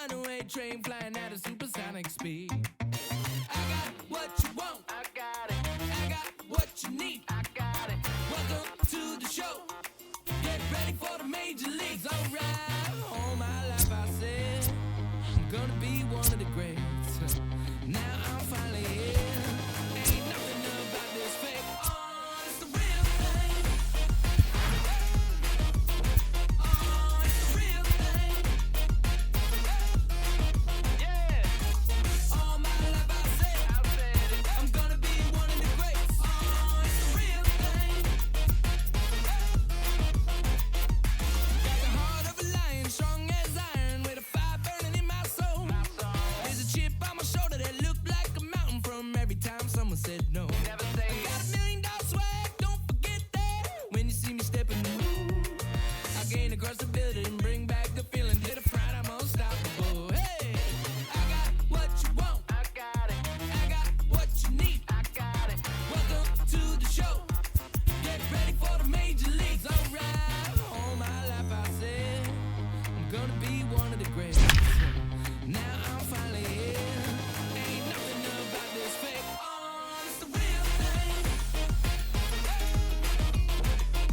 runaway train flying at a supersonic speed. I got what you want. I got it. I got what you need. I got it. Welcome to the show. Get ready for the major leagues. Alright. All my life I said I'm gonna be one of the greats. Now I'm finally here. Ain't nothing about this fake. Oh, it's the real thing. Oh, it's the real thing. Yeah. All my life I said it. I'm gonna be one of the greats. Oh, it's the real thing. Got the heart of a lion, strong as iron, with a fire burning in my soul. There's a chip on my shoulder that looked like a mountain from every time someone said no. Never say I got $1 million swag, don't forget that. When you see me stepping through, I gain across the building, bring back the feeling. Hit a fright, I'm unstoppable. Hey, I got what you want. I got it. I got what you need. I got it. Welcome to the show. Get ready for the major leagues. Alright. All my life I said I'm gonna be one of the greats. Now I'm finally here. Ain't nothing about this fake. Oh, it's the real thing.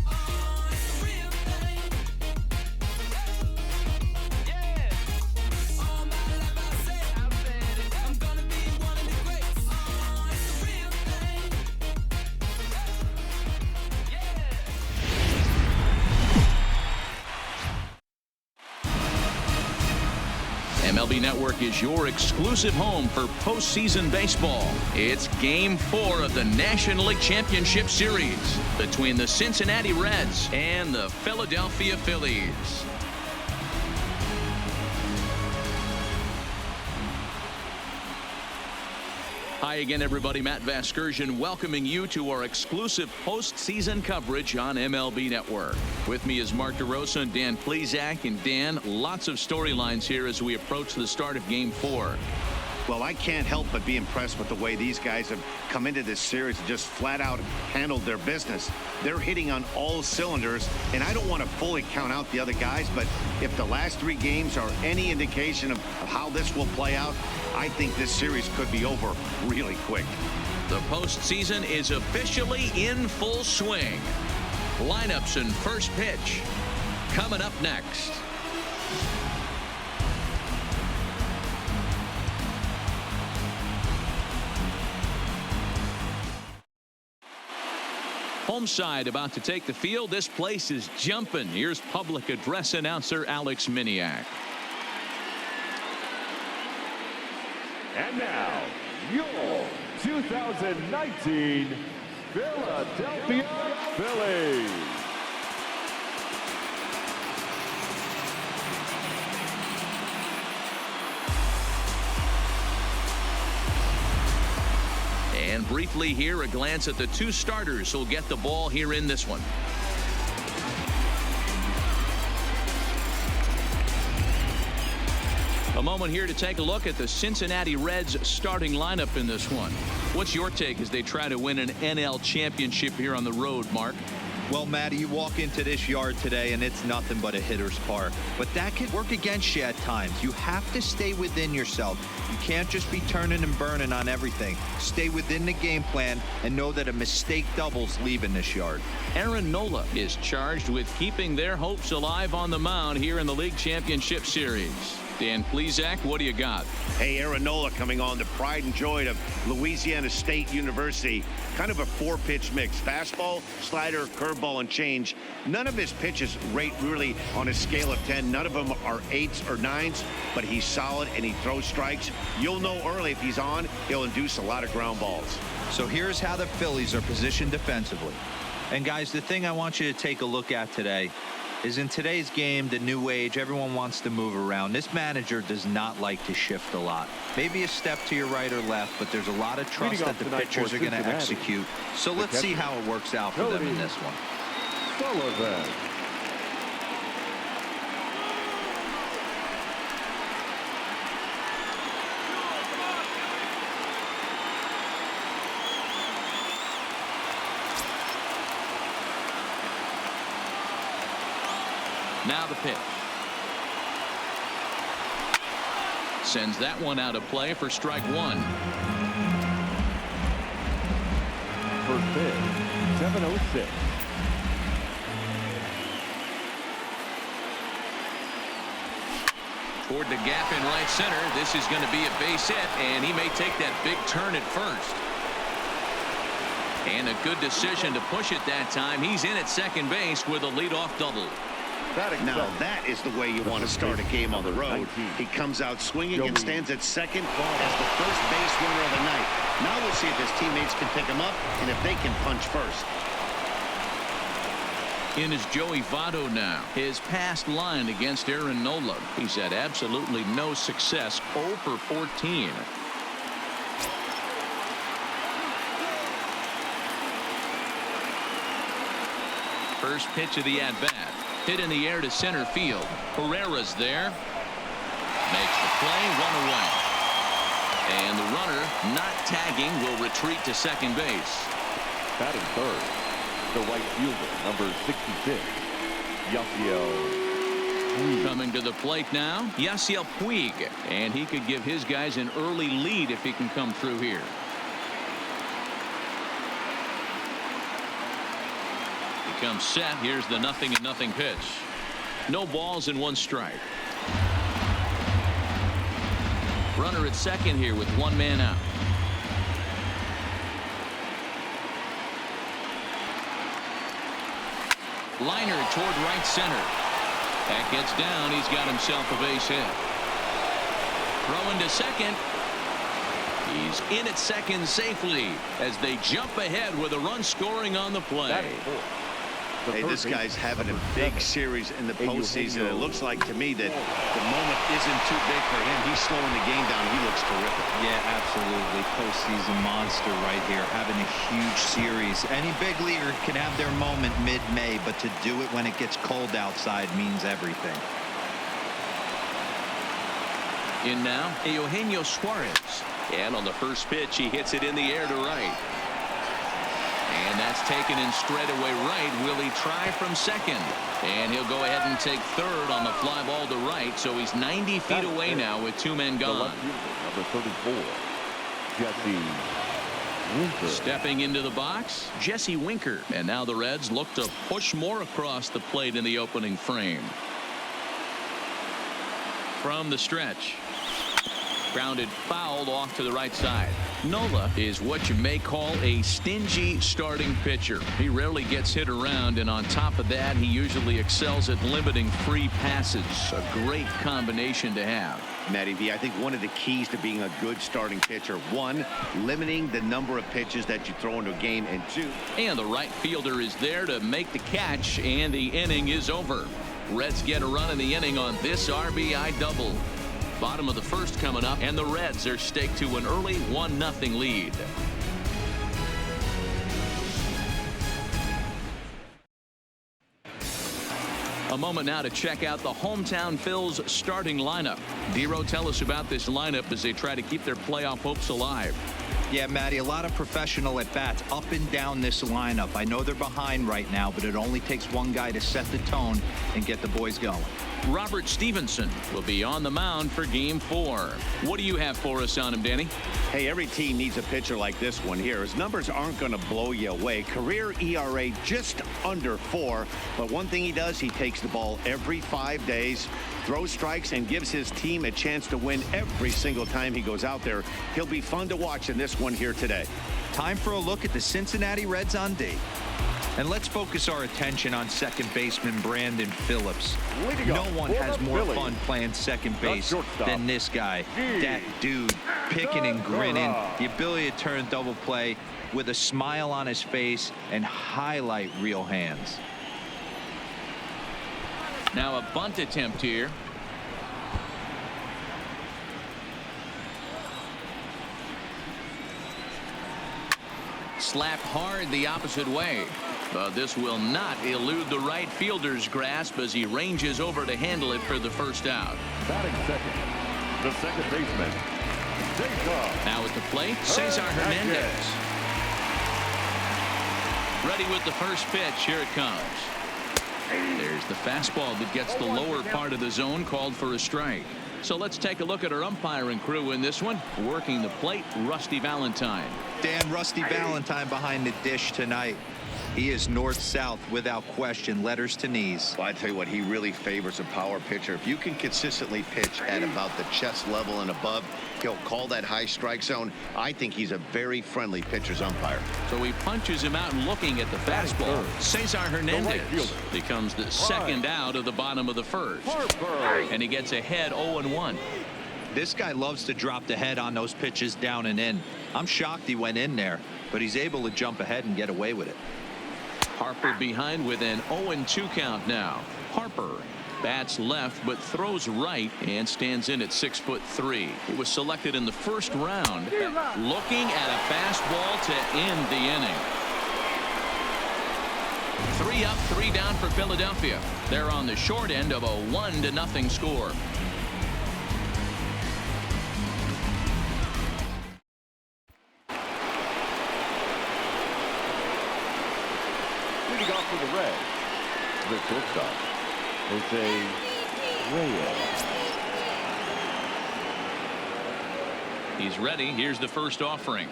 Oh, it's the real thing. Yeah. All my life I said it. I'm gonna be one of the greats. Oh, it's the real thing. MLB Network is your exclusive home for postseason baseball. It's Game 4 of the National League Championship Series between the Cincinnati Reds and the Philadelphia Phillies. Hi again, everybody. Matt Vasgersian welcoming you to our exclusive postseason coverage on MLB Network. With me is Mark DeRosa and Dan Plesac. And Dan, lots of storylines here as we approach the start of Game 4. Well, I can't help but be impressed with the way these guys have come into this series and just flat out handled their business. They're hitting on all cylinders, and I don't want to fully count out the other guys, but if the last 3 games are any indication of how this will play out, I think this series could be over really quick. The postseason is officially in full swing. Lineups and first pitch coming up next. Home side about to take the field. This place is jumping. Here's public address announcer Alex Miniak. And now, your 2019 Philadelphia Phillies. And briefly here, a glance at the 2 starters who'll get the ball here in this one. A moment here to take a look at the Cincinnati Reds starting lineup in this one. What's your take as they try to win an NL championship here on the road, Mark? Well, Matty, you walk into this yard today and it's nothing but a hitter's park. But that can work against you at times. You have to stay within yourself. You can't just be turning and burning on everything. Stay within the game plan and know that a mistake doubles leaving this yard. Aaron Nola is charged with keeping their hopes alive on the mound here in the League Championship Series. Dan Plesac, what do you got? Hey, Aaron Nola coming on, the pride and joy of Louisiana State University. Kind of a 4-pitch mix. Fastball, slider, curveball, and change. None of his pitches rate really on a scale of 10. None of them are 8s or 9s, but he's solid and he throws strikes. You'll know early if he's on, he'll induce a lot of ground balls. So here's how the Phillies are positioned defensively. And guys, the thing I want you to take a look at today is in today's game, the new age, everyone wants to move around. This manager does not like to shift a lot. Maybe a step to your right or left, but there's a lot of trust that the pitchers are going to execute. So let's see how it works out for them in this one. Sullivan. Now the pitch. Sends that one out of play for strike one. First pitch, 7:06. Toward the gap in right center. This is going to be a base hit, and he may take that big turn at first. And a good decision to push it that time. He's in at second base with a leadoff double. Now that is the way you want to start a game on the road. He comes out swinging and stands at second as the first base runner of the night. Now we'll see if his teammates can pick him up and if they can punch first. In is Joey Votto now. His past line against Aaron Nola. He's had absolutely no success. 0 for 14. First pitch of the at-bat. Hit in the air to center field. Herrera's there. Makes the play, 1 away. And the runner, not tagging, will retreat to second base. Batting third, the right fielder, number 66, Yasiel Puig. Coming to the plate now, Yasiel Puig. And he could give his guys an early lead if he can come through here. Comes set. Here's the 0-0 pitch. No balls and 1 strike. Runner at second here with 1 man out. Liner toward right center. That gets down. He's got himself a base hit. Throw into second. He's in at second safely as they jump ahead with a run scoring on the play. Hey, this guy's having a big series in the postseason. It looks like to me that the moment isn't too big for him. He's slowing the game down. He looks terrific. Yeah, absolutely. Postseason monster right here, having a huge series. Any big leaguer can have their moment mid-May, but to do it when it gets cold outside means everything. In now, Eugenio Suarez. And on the first pitch, he hits it in the air to right. And that's taken in straightaway right. Will he try from second? And he'll go ahead and take third on the fly ball to right. So he's 90 feet away now with 2 men gone. Number 34, Jesse Winker. Stepping into the box, Jesse Winker. And now the Reds look to push more across the plate in the opening frame. From the stretch. Grounded foul off to the right side. Nola is what you may call a stingy starting pitcher. He rarely gets hit around, and on top of that, he usually excels at limiting free passes. A great combination to have. Matty V, I think one of the keys to being a good starting pitcher, 1, limiting the number of pitches that you throw into a game, and 2. And the right fielder is there to make the catch, and the inning is over. Reds get a run in the inning on this RBI double. Bottom of the first coming up, and the Reds are staked to an early 1-0 lead. A moment now to check out the hometown Phils starting lineup. Dero, tell us about this lineup as they try to keep their playoff hopes alive. Yeah, Matty, a lot of professional at-bats up and down this lineup. I know they're behind right now, but it only takes one guy to set the tone and get the boys going. Robert Stevenson will be on the mound for Game 4. What do you have for us on him, Danny? Hey, every team needs a pitcher like this one here. His numbers aren't going to blow you away. Career ERA just under 4. But one thing he does, he takes the ball every 5 days, throws strikes, and gives his team a chance to win every single time he goes out there. He'll be fun to watch in this one here today. Time for a look at the Cincinnati Reds on D. And let's focus our attention on second baseman Brandon Phillips. No one has more fun playing second base than this guy. That dude picking and grinning, the ability to turn double play with a smile on his face and highlight real hands. Now a bunt attempt here. Slapped hard the opposite way. But this will not elude the right fielder's grasp as he ranges over to handle it for the first out. Batting second, the second baseman, Cesar. Now at the plate, Cesar Hernandez. Ready with the first pitch. Here it comes. There's the fastball that gets the lower part of the zone, called for a strike. So let's take a look at our umpiring crew in this one. Working the plate, Rusty Valentine. Dan Rusty Valentine behind the dish tonight. He is north-south without question, letters to knees. Well, I tell you what, he really favors a power pitcher. If you can consistently pitch at about the chest level and above, he'll call that high strike zone. I think he's a very friendly pitcher's umpire. So he punches him out and looking at the fastball. Cesar Hernandez becomes the second out of the bottom of the first. And he gets ahead 0-1. This guy loves to drop the head on those pitches down and in. I'm shocked he went in there, but he's able to jump ahead and get away with it. Harper behind with an 0-2 count now. Harper bats left but throws right and stands in at 6'3". He was selected in the first round, looking at a fastball to end the inning. 3 up, 3 down for Philadelphia. They're on the short end of a 1-0 score. Leading off for the Reds, the shortstop, Jose Reyes. He's ready. Here's the first offering.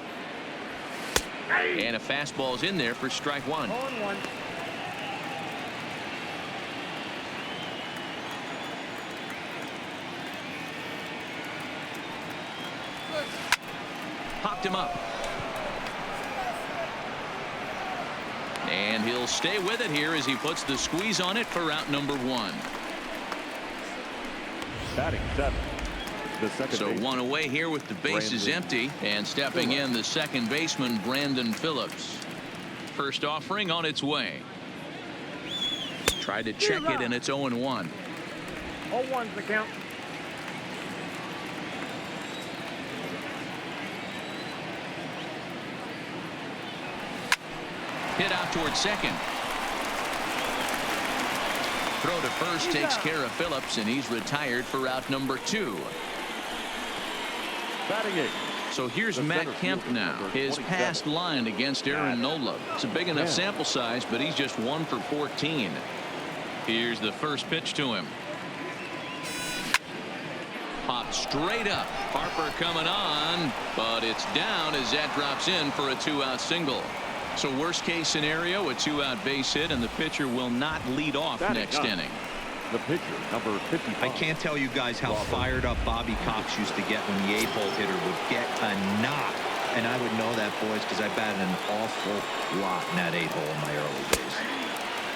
And a fastball's in there for strike 1. 0-1. Popped him up. And he'll stay with it here as he puts the squeeze on it for out number 1. Batting 7. The second So baseman. 1 away here with the bases empty, and stepping in the second baseman Brandon Phillips. First offering on its way. Tried to check it, and it's 0-1. 0-1's the count. Hit out towards second. Throw to first takes care of Phillips, and he's retired for out number 2. Batting 8. So here's The Matt center Kemp fielder, now. number His 27. past line against Aaron Nola. It's a big enough Yeah. sample size, but he's just 1 for 14. Here's the first pitch to him. Popped straight up. Harper coming on, but it's down as that drops in for a 2-out single. So worst case scenario, a 2-out base hit, and the pitcher will not lead off Batting next 9. inning. The pitcher, number 55. I can't tell you guys how fired up Bobby Cox used to get when the 8-hole hitter would get a knock. And I would know that, boys, because I batted an awful lot in that 8-hole in my early days.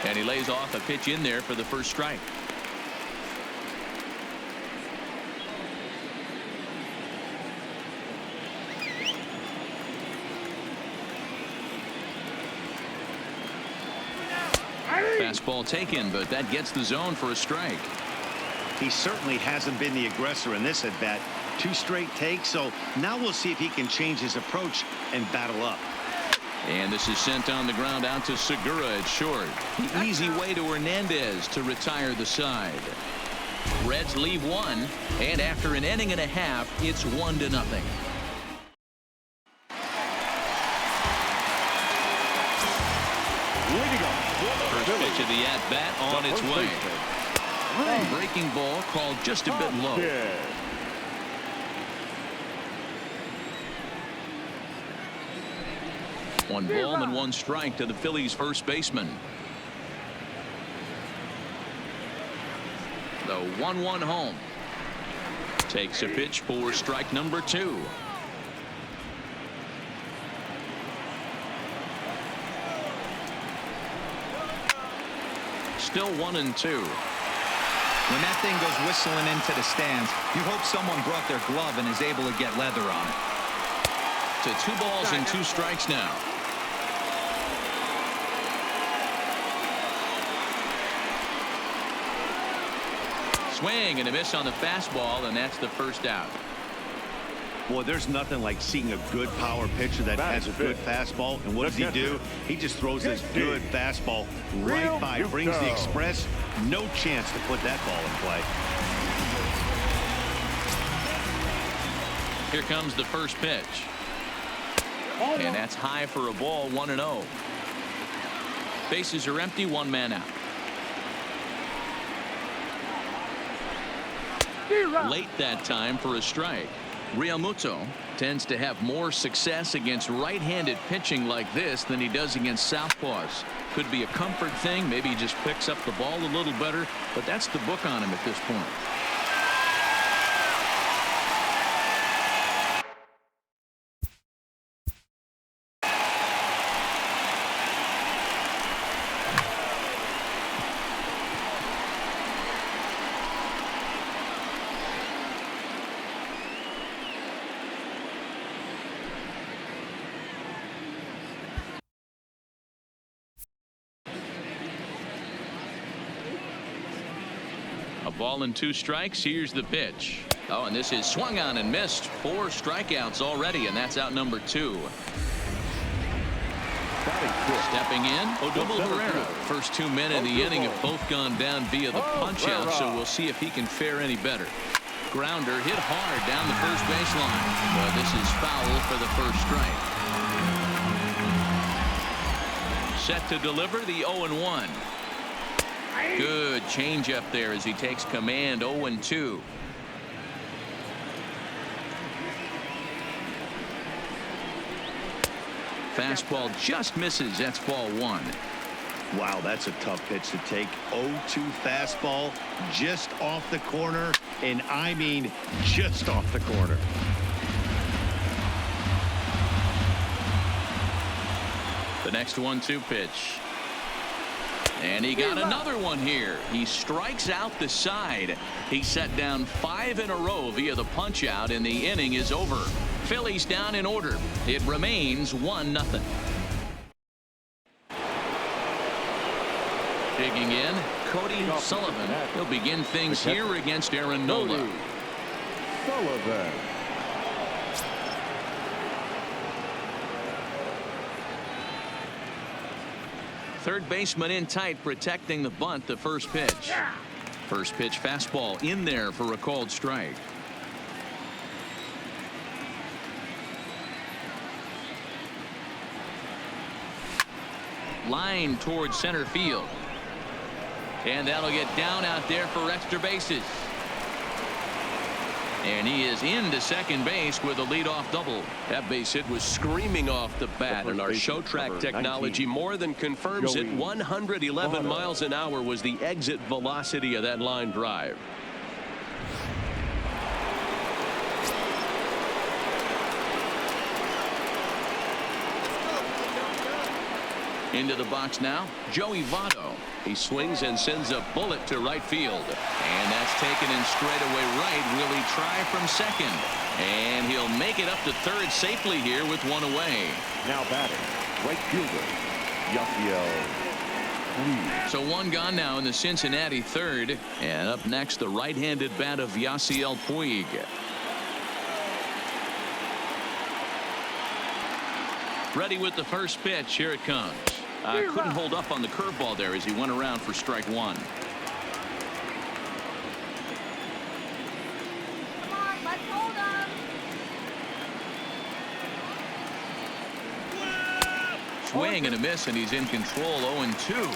And he lays off a pitch in there for the first strike. Fastball taken, but that gets the zone for a strike. He certainly hasn't been the aggressor in this at bat. 2 straight takes, so now we'll see if he can change his approach and battle up. And this is sent on the ground out to Segura at short. The easy way to Hernandez to retire the side. Reds leave 1, and after an inning and a half, it's 1-0. Leading up for the First Phillies, pitch of the at-bat on its way. Breaking ball called just a bit low. Hopkins. One ball and 1 strike to the Phillies first baseman. The 1-1 home. Takes a pitch for strike number 2. Still 1-2. When that thing goes whistling into the stands, you hope someone brought their glove and is able to get leather on it. To 2 balls and 2 strikes now. Swing and a miss on the fastball, and that's the first out. Boy, there's nothing like seeing a good power pitcher that has a good fastball. And what does he do? He just throws this good fastball right by, brings the express. No chance to put that ball in play. Here comes the first pitch. And that's high for a ball, 1-0. Bases are empty, 1 man out. late that time for a strike. Realmuto tends to have more success against right-handed pitching like this than he does against southpaws. Could be a comfort thing. Maybe he just picks up the ball a little better, but that's the book on him at this point. A ball and 2 strikes. Here's the pitch. Oh, and this is swung on and missed. 4 strikeouts already, and that's out number 2. Stepping in, Odubel Herrera. First 2 men in the inning have both gone down via the punch out, so we'll see if he can fare any better. Grounder hit hard down the first baseline, but this is foul for the first strike. Set to deliver the 0-1. Good changeup there as he takes command. 0-2. Fastball just misses. That's ball 1. Wow, that's a tough pitch to take. 0-2 fastball just off the corner, and I mean just off the corner. The next 1-2 pitch. And he got another one here. He strikes out the side. He set down 5 in a row via the punch out, and the inning is over. Phillies down in order. It remains 1-0. Digging in, Cody Sullivan. He'll begin things here against Aaron Nola. Sullivan. Third baseman in tight, protecting the bunt. The first pitch. First pitch fastball in there for a called strike. Line towards center field. And that'll get down out there for extra bases. And he is into second base with a leadoff double. That base hit was screaming off the bat, and our show track technology more than confirms it. 111 miles an hour was the exit velocity of that line drive. Into the box now, Joey Votto. He swings and sends a bullet to right field. And that's taken in straightaway right. Will he try from second? And he'll make it up to third safely here with 1 away. Now batting, right fielder, Yasiel. So 1 gone now in the Cincinnati third. And up next, the right-handed bat of Yasiel Puig. Ready with the first pitch. Here it comes. Couldn't hold up on the curveball there as he went around for strike 1. Come on, let's hold him. Swing and a miss, and he's in control. 0-2.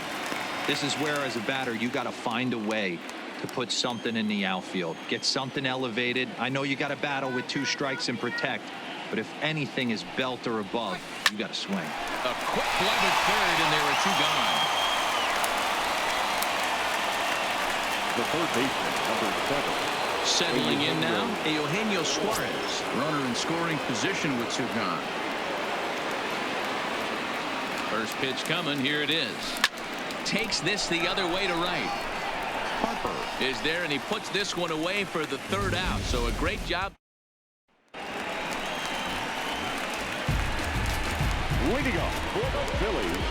This is where, as a batter, you got to find a way to put something in the outfield. Get something elevated. I know you got to battle with 2 strikes and protect. But if anything is belt or above, you got to swing. A quick glove at third, and there are 2 gone. The third baseman, number 7. Settling in now, Eugenio Suarez. Runner in scoring position with 2 gone. First pitch coming. Here it is. Takes this the other way to right. Harper is there, and he puts this one away for the 3rd out. So a great job. Leading off for the Phillies,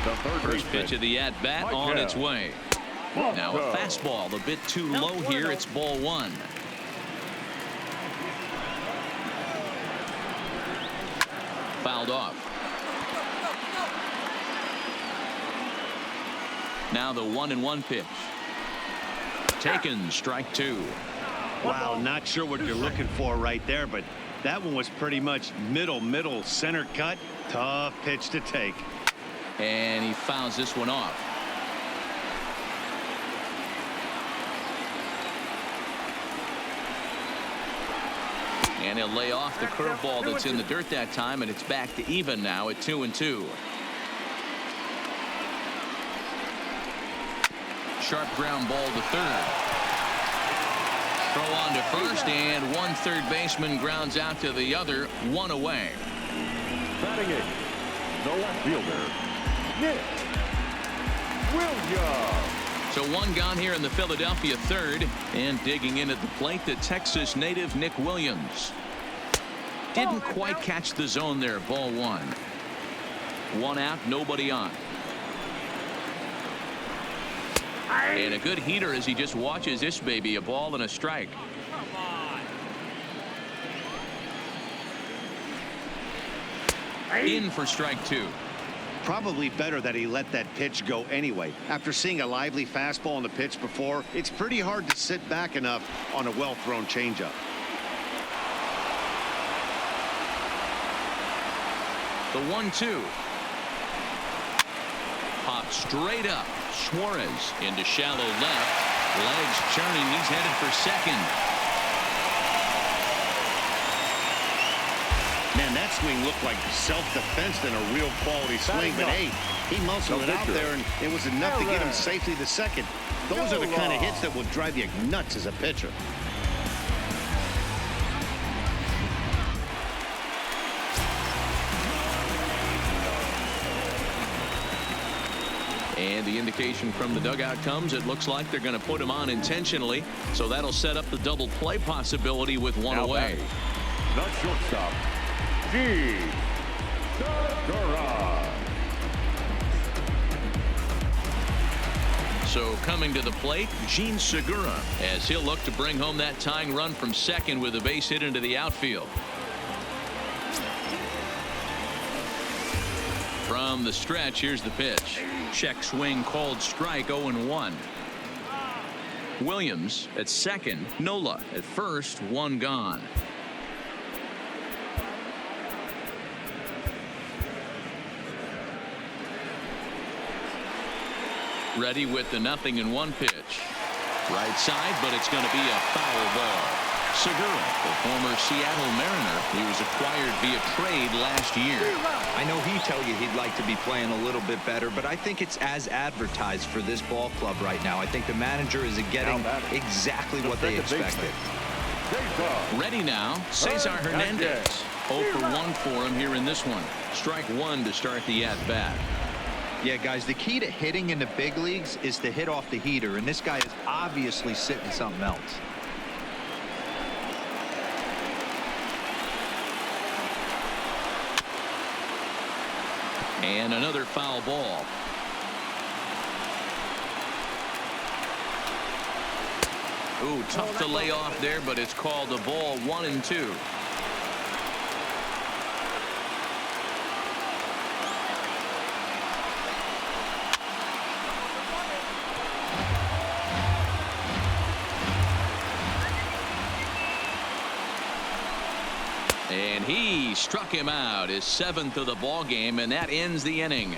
the third First pitch of the at-bat on its way. Now a fastball a bit too low here. It's ball 1. Fouled off. Now the 1-1 pitch. Taken, strike 2. Wow, not sure what you're looking for right there, but that one was pretty much middle center cut. Tough pitch to take. And he fouls this one off. And he'll lay off the curveball that's in the dirt that time, and it's back to even now at 2-2. Sharp ground ball to third. Throw on to first, and one third baseman grounds out to the other, one away. Batting it, the left fielder, Nick Williams. So one gone here in the Philadelphia third, and digging in at the plate, the Texas native Nick Williams. Didn't quite catch the zone there. Ball one. One out, nobody on. And a good heater as he just watches this baby, a ball and a strike. In for strike two. Probably better that he let that pitch go anyway. After seeing a lively fastball on the pitch before, it's pretty hard to sit back enough on a well-thrown changeup. The 1-2. Pop straight up. Suarez into shallow left. Legs churning. He's headed for second. Man, that swing looked like self-defense than a real quality swing. But hey, he muscled it out there, and it was enough to get him safely to second. Those are the kind of hits that will drive you nuts as a pitcher. And the indication from the dugout comes. It looks like they're going to put him on intentionally. So that'll set up the double play possibility with one away. The shortstop, G. Segura. So coming to the plate, Gene Segura, as he'll look to bring home that tying run from second with a base hit into the outfield. From the stretch, here's the pitch. Check swing called strike. 0-1. Williams at second. Nola at first. One gone. Ready with the 0-1 pitch. Right side, but it's going to be a foul ball. Segura, the former Seattle Mariner, he was acquired via trade last year. I know he'd tell you he'd like to be playing a little bit better, but I think it's as advertised for this ball club right now. I think the manager is getting exactly what they expected. Ready now, Cesar Hernandez. 0 for 1 for him here in this one. Strike one to start the at-bat. Yeah, guys, the key to hitting in the big leagues is to hit off the heater, and this guy is obviously sitting something else. And another foul ball. Ooh, tough to lay off there, but it's called a ball. 1-2. And he struck him out, his 7th of the ball game, and that ends the inning.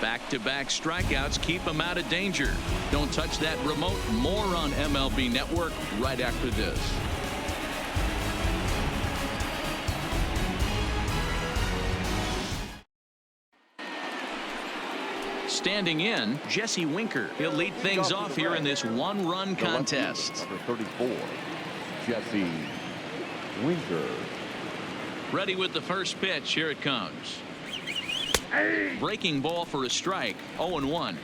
Back-to-back strikeouts keep him out of danger. Don't touch that remote. More on MLB Network right after this. Standing in, Jesse Winker. He'll lead things off here in this one-run contest. Number 34, Jesse Winker. Ready with the first pitch. Here it comes. Breaking ball for a strike. 0-1.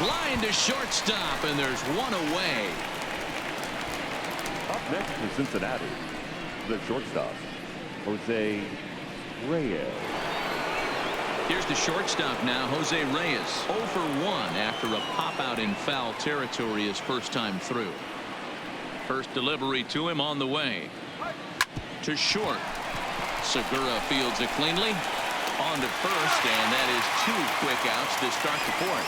Line to shortstop, and there's one away. Up next to Cincinnati, the shortstop, Jose Reyes. Here's the shortstop now, Jose Reyes. 0 for 1 after a pop-out in foul territory his first time through. First delivery to him on the way. To short. Segura fields it cleanly. On to first, and that is 2 quick outs to start the fourth.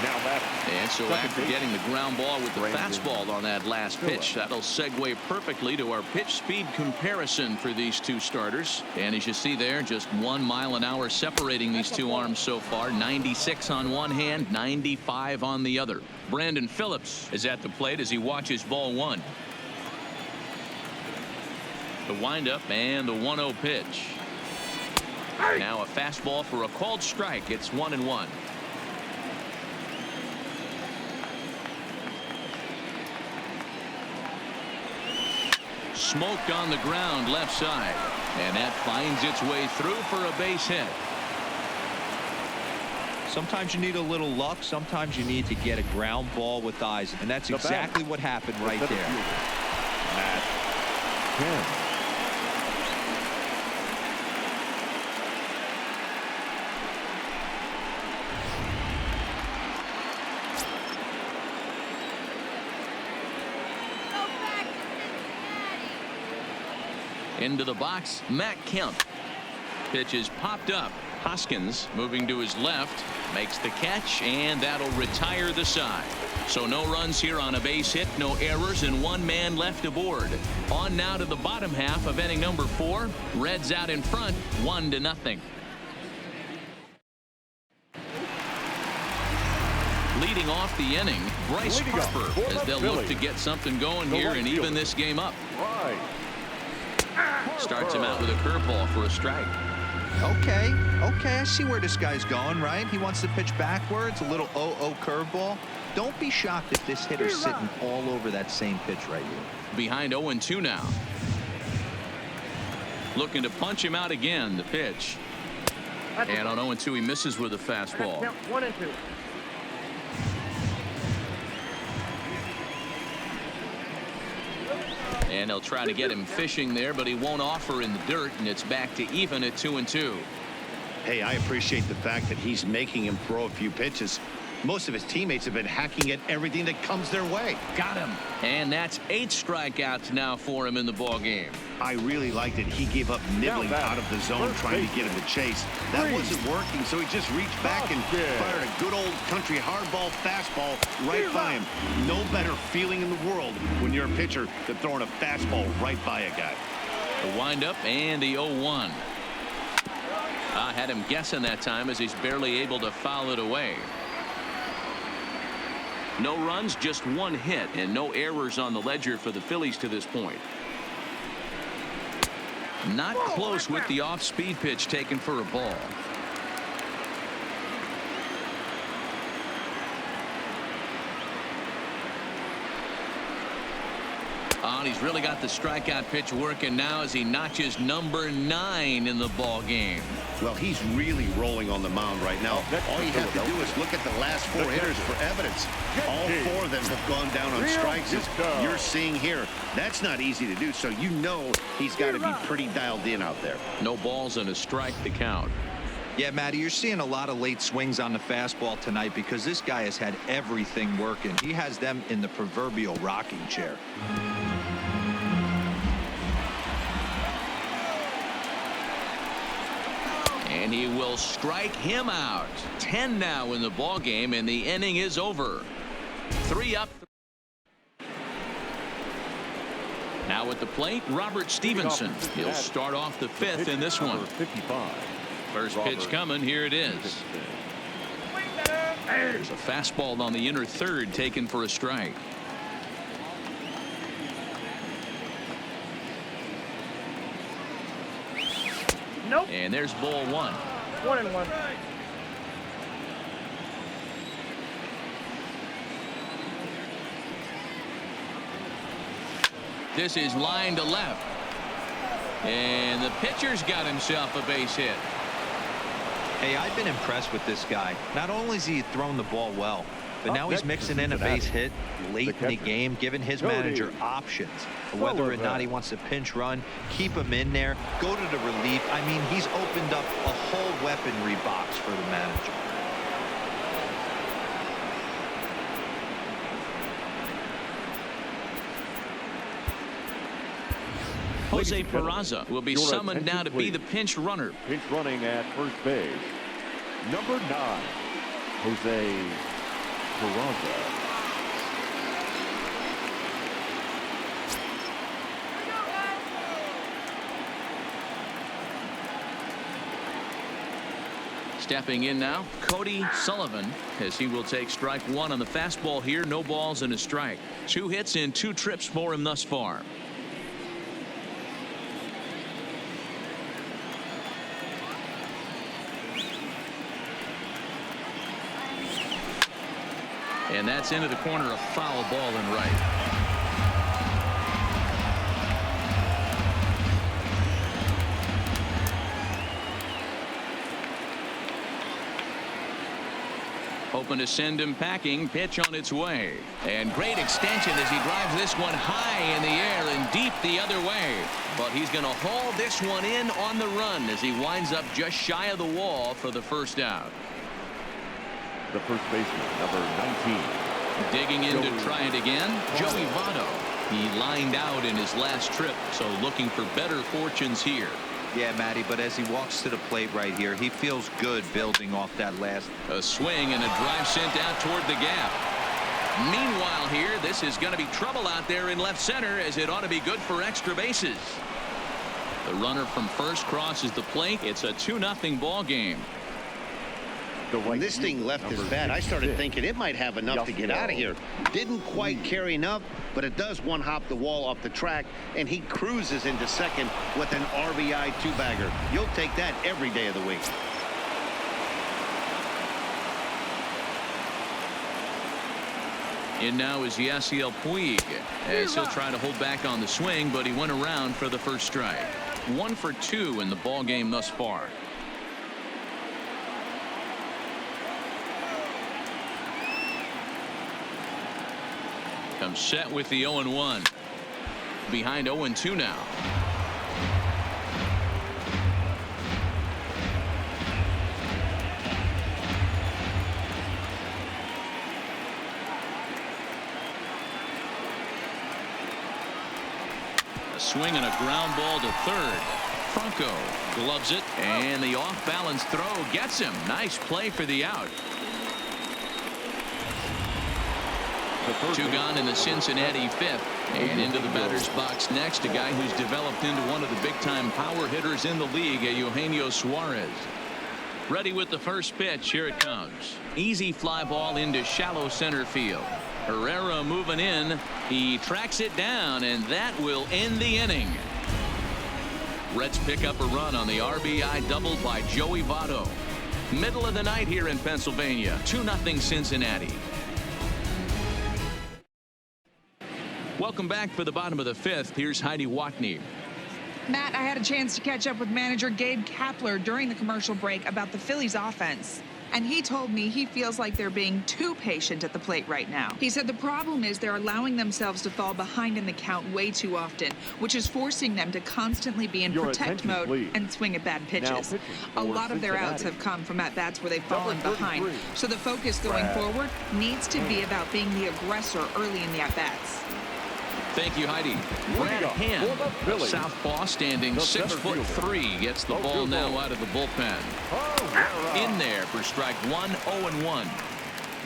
Now that's And so after getting the ground ball with the fastball on that last pitch, that'll segue perfectly to our pitch speed comparison for these two starters. And as you see there, just 1 mile an hour separating these two arms so far. 96 on one hand, 95 on the other. Brandon Phillips is at the plate as he watches ball one. The windup and the 1-0 pitch. Now a fastball for a called strike. It's 1-1. Smoked on the ground left side, and that finds its way through for a base hit. Sometimes you need a little luck. Sometimes you need to get a ground ball with eyes, and that's exactly what happened right there. Matt 10. Into the box, Matt Kemp. Pitch is popped up. Hoskins moving to his left, makes the catch, and that'll retire the side. So no runs here on a base hit, no errors, and 1 man left aboard. On now to the bottom half of inning number 4. Reds out in front, 1-0. Leading off the inning, Bryce Harper, as they'll look to get something going here and even this game up. Starts him out with a curveball for a strike. Okay, I see where this guy's going, right? He wants to pitch backwards, a little 0-0 curveball. Don't be shocked if this hitter's sitting all over that same pitch right here. Behind 0-2 now. Looking to punch him out again, the pitch. And on 0-2, he misses with a fastball. 1-2. And they'll try to get him fishing there, but he won't offer in the dirt, and it's back to even at 2-2. Hey, I appreciate the fact that he's making him throw a few pitches. Most of his teammates have been hacking at everything that comes their way. Got him. And that's 8 strikeouts now for him in the ball game. I really liked it. He gave up nibbling out of the zone trying to get him to chase. That wasn't working, so he just reached back and fired a good old country hardball fastball right by him. No better feeling in the world when you're a pitcher than throwing a fastball right by a guy. The windup and the 0-1. I had him guessing that time as he's barely able to foul it away. No runs, just 1 hit, and no errors on the ledger for the Phillies to this point. Not close with the off-speed pitch taken for a ball. Oh, and he's really got the strikeout pitch working now as he notches number 9 in the ball game. Well, he's really rolling on the mound right now. All you have to do is look at the last 4 hitters for evidence. All 4 of them have gone down on strikes, as you're seeing here. That's not easy to do, so you know he's got to be pretty dialed in out there. No balls and a strike to count. Yeah, Matty, you're seeing a lot of late swings on the fastball tonight because this guy has had everything working. He has them in the proverbial rocking chair. And he will strike him out. 10 now in the ball game, and the inning is over. 3 up. Now at the plate, Robert Stevenson. He'll start off the 5th in this one. 55. First pitch coming. Here it is. There's a fastball on the inner third taken for a strike. Nope. And there's ball 1. 1-1. This is line to left. And the pitcher's got himself a base hit. Hey, I've been impressed with this guy. Not only has he thrown the ball well, but now he's mixing in a base hit late in the game, giving his manager options. Whether or not he wants to pinch run, keep him in there, go to the relief. I mean, he's opened up a whole weaponry box for the manager. Jose Peraza will be summoned now to be the pinch runner. Pinch running at first base. Number 9, Jose Peraza. Stepping in now, Cody Sullivan, as he will take strike one on the fastball here. No balls and a strike. 2 hits in 2 trips for him thus far. And that's into the corner, a foul ball and right. Hoping to send him packing. Pitch on its way. And great extension as he drives this one high in the air and deep the other way. But he's going to haul this one in on the run as he winds up just shy of the wall for the first out. The first baseman, number 19. Digging in to try it again, Joey Votto. He lined out in his last trip, so looking for better fortunes here. Yeah, Matty, but as he walks to the plate right here, he feels good building off that last. A swing and a drive sent out toward the gap. Meanwhile here, this is going to be trouble out there in left center, as it ought to be good for extra bases. The runner from first crosses the plate. It's a 2-0 ball game. When this thing left his bat, I started thinking it might have enough to get out of here. Didn't quite carry enough, but it does one-hop the wall off the track, and he cruises into second with an RBI 2-bagger. You'll take that every day of the week. In now is Yasiel Puig, as he'll try to hold back on the swing, but he went around for the first strike. 1 for 2 in the ball game thus far. Comes set with the 0-1. Behind 0-2 now. A swing and a ground ball to third. Franco gloves it, and the off-balance throw gets him. Nice play for the out. 2 gone in the Cincinnati 5th. And into the batter's box next, a guy who's developed into one of the big-time power hitters in the league, Eugenio Suarez. Ready with the first pitch. Here it comes. Easy fly ball into shallow center field. Herrera moving in. He tracks it down, and that will end the inning. Reds pick up a run on the RBI double by Joey Votto. Middle of the night here in Pennsylvania. 2-0 Cincinnati. Welcome back for the bottom of the 5th. Here's Heidi Watney. Matt, I had a chance to catch up with manager Gabe Kapler during the commercial break about the Phillies offense. And he told me he feels like they're being too patient at the plate right now. He said the problem is they're allowing themselves to fall behind in the count way too often, which is forcing them to constantly be in protect mode and swing at bad pitches. A lot of their outs have come from at-bats where they've fallen behind. So the focus going forward needs to be about being the aggressor early in the at-bats. Thank you, Heidi. Brad Hand, southpaw, standing 6'3", gets the ball now out of the bullpen. In there for strike 1, 0-1.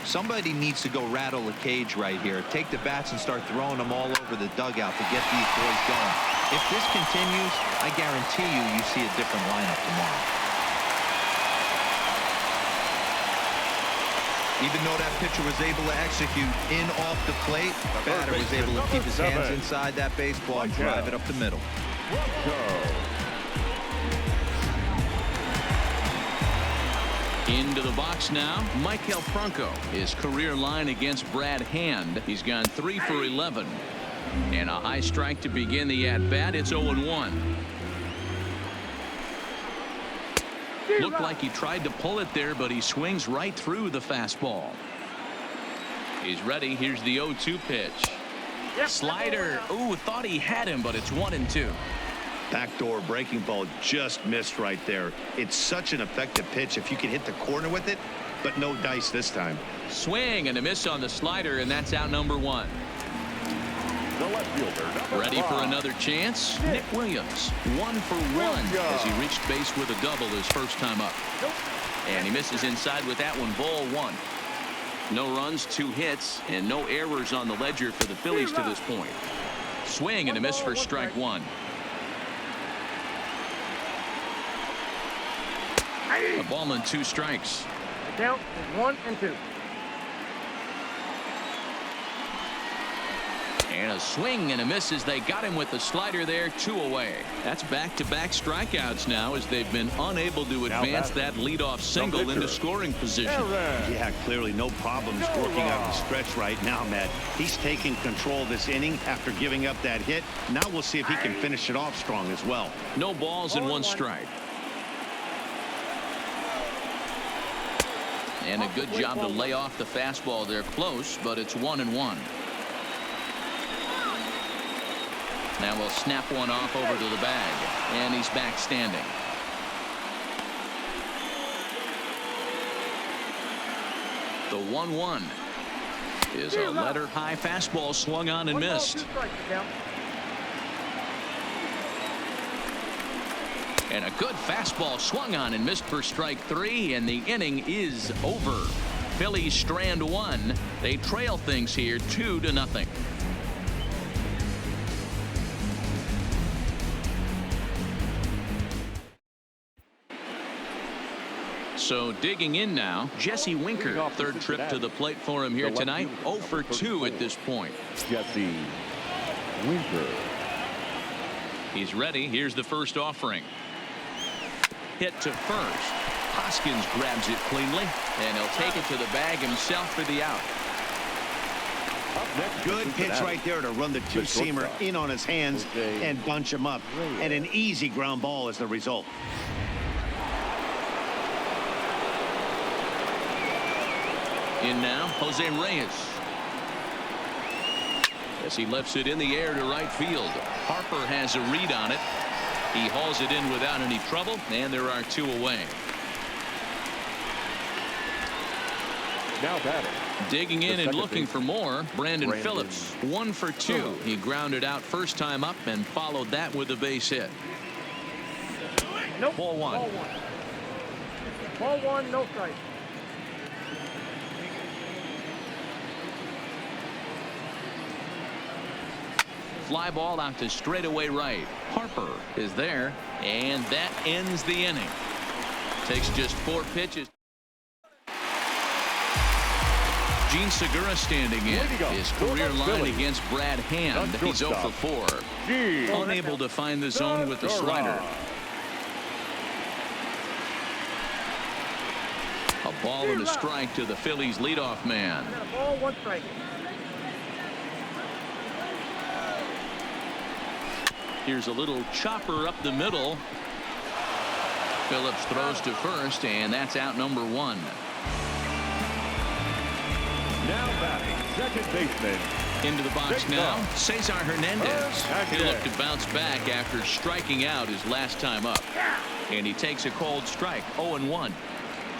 Somebody needs to go rattle a cage right here. Take the bats and start throwing them all over the dugout to get these boys going. If this continues, I guarantee you see a different lineup tomorrow. Even though that pitcher was able to execute in off the plate, the batter was able to keep his hands inside that baseball and drive it up the middle. Into the box now, Maikel Franco. His career line against Brad Hand. He's gone 3 for 11. And a high strike to begin the at-bat. It's 0-1. Looked like he tried to pull it there, but he swings right through the fastball. He's ready. Here's the 0-2 pitch. Slider. Ooh, thought he had him, but it's 1-2. Backdoor breaking ball just missed right there. It's such an effective pitch if you can hit the corner with it, but no dice this time. Swing and a miss on the slider, and that's out number 1. The left fielder, ready for another chance. Nick Williams, 1 for 1 as he reached base with a double his first time up. And he misses inside with that one. Ball 1. No runs, 2 hits, and no errors on the ledger for the Phillies to this point. Swing and a miss for strike 1. A ball and 2 strikes. The count is 1 and 2. And a swing and a miss as they got him with the slider there, 2 away. That's back-to-back strikeouts now as they've been unable to advance that leadoff single into scoring position. Yeah, clearly no problems working out the stretch right now, Matt. He's taking control of this inning after giving up that hit. Now we'll see if he can finish it off strong as well. No balls and 1 strike. And a good job to lay off the fastball there close, but it's 1-1. Now we'll snap one off over to the bag, and he's back standing. The 1-1 is a letter high fastball swung on and missed. And a good fastball swung on and missed for strike 3, and the inning is over. Phillies strand 1. They trail things here 2-0. So digging in now, Jesse Winker, 3rd trip to the plate for him here tonight. 0 for 2 at this point. Jesse Winker. He's ready. Here's the first offering. Hit to first. Hoskins grabs it cleanly, and he'll take it to the bag himself for the out. Good pitch right there to run the 2-seamer in on his hands and bunch him up. And an easy ground ball is the result. In now, Jose Reyes. As he lifts it in the air to right field. Harper has a read on it. He hauls it in without any trouble, and there are 2 away. Now batting. Digging in and looking for more, Brandon Phillips. 1 for 2. He grounded out first time up and followed that with a base hit. Nope. Ball 1. Ball 1, no strike. Fly ball out to straightaway right. Harper is there, and that ends the inning. Takes just 4 pitches. Gene Segura standing in. His career line against Brad Hand. He's 0 for 4. Unable to find the zone with the slider. A ball and a strike to the Phillies leadoff man. Ball 1 strike. Here's a little chopper up the middle. Phillips throws to first, and that's out number 1. Now batting, second baseman. Into the box now, Cesar Hernandez. He'll look to bounce back after striking out his last time up. And he takes a cold strike, 0-1.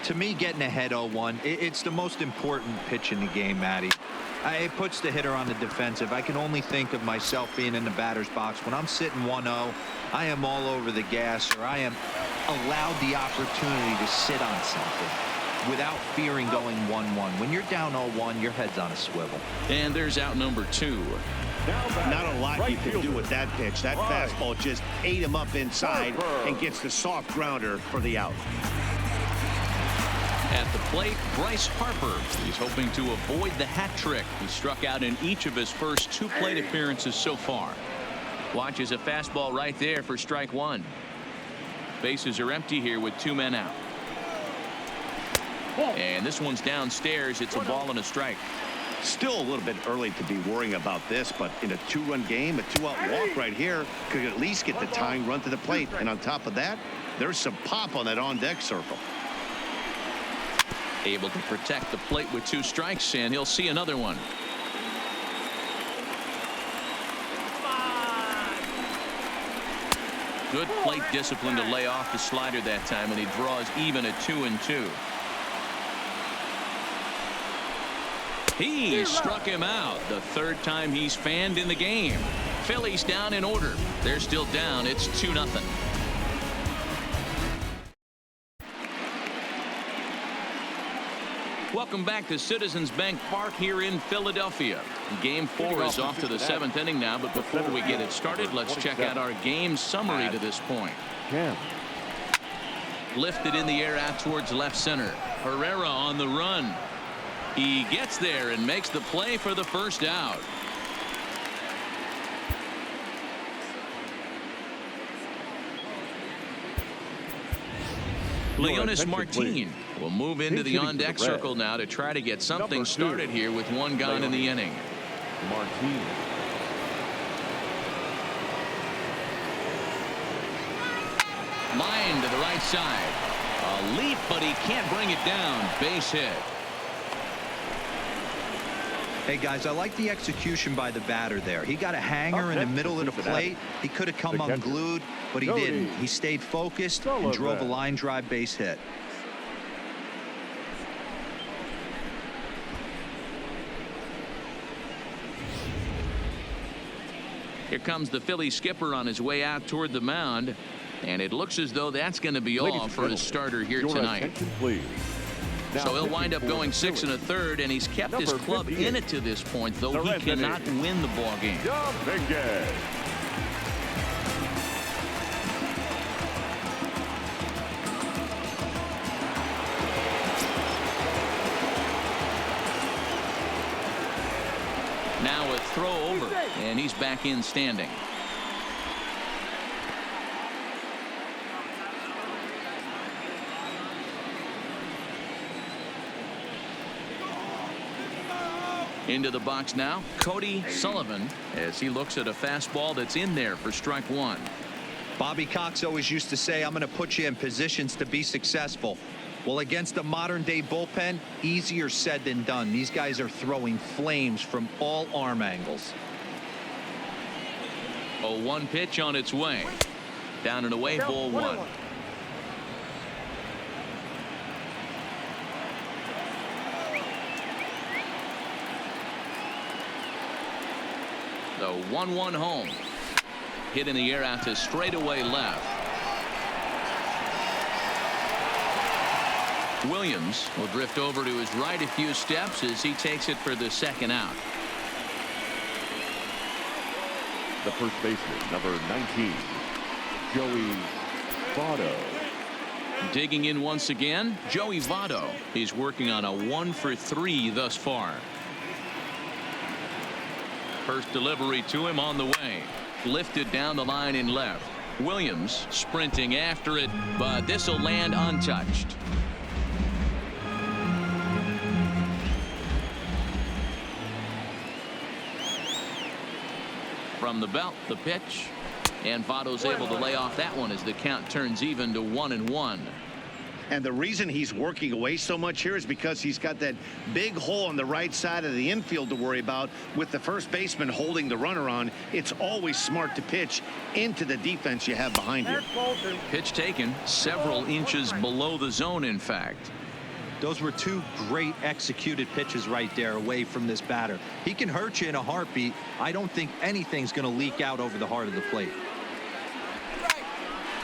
To me, getting ahead 0-1, it's the most important pitch in the game, Matty. It puts the hitter on the defensive. I can only think of myself being in the batter's box. When I'm sitting 1-0, I am all over the gas, or I am allowed the opportunity to sit on something without fearing going 1-1. When you're down 0-1, your head's on a swivel. And there's out number 2. Not a lot you can do with that pitch. That fastball just ate him up inside and gets the soft grounder for the out. At the plate, Bryce Harper. He's hoping to avoid the hat trick. He struck out in each of his first 2 plate appearances so far. Watches a fastball right there for strike 1. Bases are empty here with 2 men out. And this one's downstairs. It's a ball and a strike. Still a little bit early to be worrying about this, but in a 2-run game, a 2-out walk right here could at least get the tying run to the plate. And on top of that, there's some pop on that on-deck circle. Able to protect the plate with 2 strikes, and he'll see another one. Good plate discipline to lay off the slider that time, and he draws even at 2-2. He struck him out, the 3rd time he's fanned in the game. Phillies down in order. They're still down. It's 2-0. Welcome back to Citizens Bank Park here in Philadelphia. Game 4 is off to the 7th inning now, but before we get it started, let's check out our game summary to this point. Lifted in the air out towards left center. Herrera on the run. He gets there and makes the play for the first out. Leonis Martin will move into the on-deck circle now to try to get something started here with one gone in the inning. Martin. Line to the right side. A leap, but he can't bring it down. Base hit. Hey, guys, I like the execution by the batter there. He got a hanger in the middle of the plate. He could have come unglued, but he didn't. He stayed focused and drove a line drive base hit. Here comes the Phillies skipper on his way out toward the mound, and it looks as though that's going to be all for his starter here tonight. So he'll wind up going 6 1/3, and he's kept his club in it to this point, though he cannot win the ball game. Now a throw over, and he's back in standing. Into the box now, Cody Sullivan, as he looks at a fastball that's in there for strike one. Bobby Cox always used to say, I'm going to put you in positions to be successful. Well, against a modern-day bullpen, easier said than done. These guys are throwing flames from all arm angles. A 1 pitch on its way. Down and away, ball 1. The 1-1 home. Hit in the air out to straightaway left. Williams will drift over to his right a few steps as he takes it for the second out. The first baseman, number 19, Joey Votto. Digging in once again, Joey Votto. He's working on a 1 for 3 thus far. First delivery to him on the way. Lifted down the line in left. Williams sprinting after it, but this will land untouched. From the belt, the pitch, and Votto's able to lay off that one as the count turns even to 1-1. And the reason he's working away so much here is because he's got that big hole on the right side of the infield to worry about. With the first baseman holding the runner on, it's always smart to pitch into the defense you have behind you. Pitch taken several inches below the zone, in fact. Those were 2 great executed pitches right there away from this batter. He can hurt you in a heartbeat. I don't think anything's going to leak out over the heart of the plate.